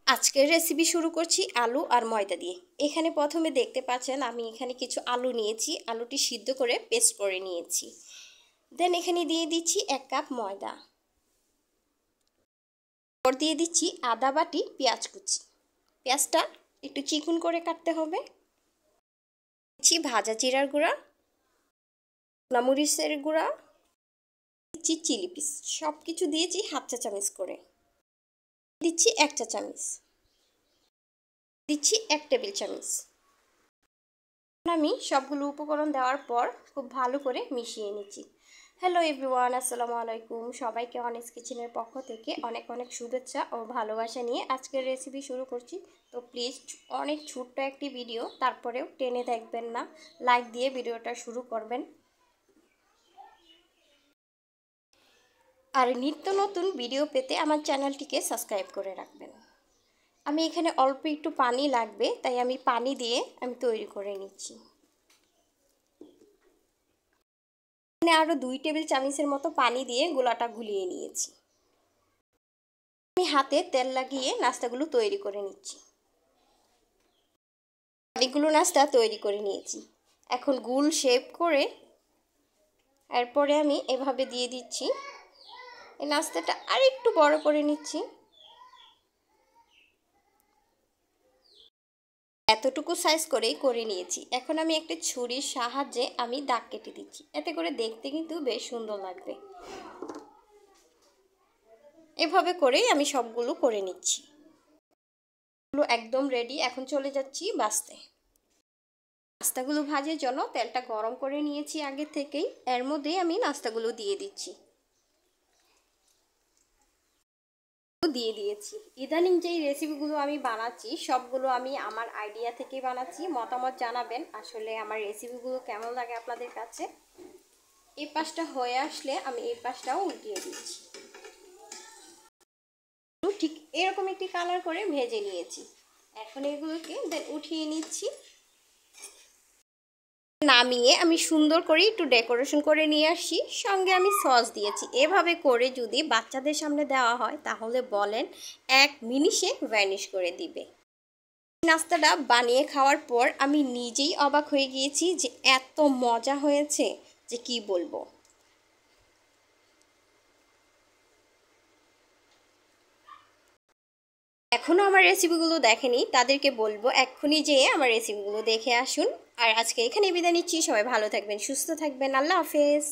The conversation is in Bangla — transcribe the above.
আজকের রেসিপি শুরু করছি আলু আর ময়দা দিয়ে। এখানে প্রথমে দেখতে পাচ্ছেন আমি এখানে কিছু আলু নিয়েছি, আলুটি সিদ্ধ করে পেস্ট করে নিয়েছি। দেন এখানে দিয়ে দিচ্ছি 1 কাপ ময়দা, পর দিয়ে দিচ্ছি আদা বাটি পেঁয়াজ কুচি। পেঁয়াজটা একটু চিকন করে কাটতে হবে। দিচ্ছি ভাজা জিরার গুঁড়া, মরিচের গুঁড়া, দিচ্ছি চিলি পিস, সব কিছু দিয়েছি হাফ চা চামচ করে। দিচ্ছি 1 চা চামচ, দিচ্ছি 1 টেবিল চামচ। আমি সবগুলো উপকরণ দেওয়ার পর খুব ভালো করে মিশিয়ে নিচ্ছি। হ্যালো এভরিওয়ান, আসসালামু আলাইকুম। সবাইকে অনেস কিচেনের পক্ষ থেকে অনেক অনেক শুভেচ্ছা ও ভালোবাসা নিয়ে আজকের রেসিপি শুরু করছি। তো প্লিজ অনেক ছোট্ট একটি ভিডিও, তারপরেও টেনে দেখবেন না, লাইক দিয়ে ভিডিওটা শুরু করবেন। আর নিত্য নতুন ভিডিও পেতে আমার চ্যানেলটিকে সাবস্ক্রাইব করে রাখবেন। আমি এখানে অল্প একটু পানি লাগবে, তাই আমি পানি দিয়ে তৈরি করে নিচ্ছি। এখানে আরও 2 টেবিল চামচের মতো পানি দিয়ে গোলাটা গুলিয়ে নিয়েছি। আমি হাতে তেল লাগিয়ে নাস্তাগুলো তৈরি করে নিচ্ছি। অনেকগুলো নাস্তা তৈরি করে নিয়েছি। এখন গোল শেপ করে এরপরে আমি এভাবে দিয়ে দিচ্ছি। এই নাস্তাটা আর একটু বড় করে নিচ্ছি। এতটুকু সাইজ করেই করে নিয়েছি। এখন আমি একটা ছুরির সাহায্যে আমি দাগ কেটে দিচ্ছি, এতে করে দেখতে কিন্তু বেশ সুন্দর লাগবে। এভাবে করেই আমি সবগুলো করে নিচ্ছি। একদম রেডি। এখন চলে যাচ্ছি ভাজতে। নাস্তাগুলো ভাজার জন্য তেলটা গরম করে নিয়েছি আগে থেকেই। এর মধ্যেই আমি নাস্তাগুলো দিয়ে দিচ্ছি। ইদানিং যেই রেসিপিগুলো আমি বানাচ্ছি সবগুলো আমি আমার আইডিয়া থেকে বানাচ্ছি। মতামত জানাবেন আসলে আমার রেসিপিগুলো কেমন লাগে আপনাদের কাছে। এই পাশটা হয়ে আসলে আমি এই পাশটাও উল্টিয়ে দিচ্ছি। ঠিক এরকম একটি কালার করে ভেজে নিয়েছি। এখন এগুলোকে উঠিয়ে নিচ্ছি। নামিয়ে আমি সুন্দর করে একটু ডেকোরেশন করে নিয়ে আসি, সঙ্গে আমি সস দিয়েছি। এভাবে করে যদি বাচ্চাদের সামনে দেওয়া হয় তাহলে বলেন 1 মিনিটে ভ্যানিশ করে দিবে। নাস্তাটা বানিয়ে খাওয়ার পর আমি নিজেই অবাক হয়ে গিয়েছি যে এত মজা হয়েছে যে কি বলবো। এখনও আমার রেসিপিগুলো দেখেনি তাদেরকে বলবো এক্ষুনি যেয়ে আমার রেসিপিগুলো দেখে আসুন। আর আজকে এখানে বিদায় নিচ্ছি। সবাই ভালো থাকবেন, সুস্থ থাকবেন। আল্লাহ হাফেজ।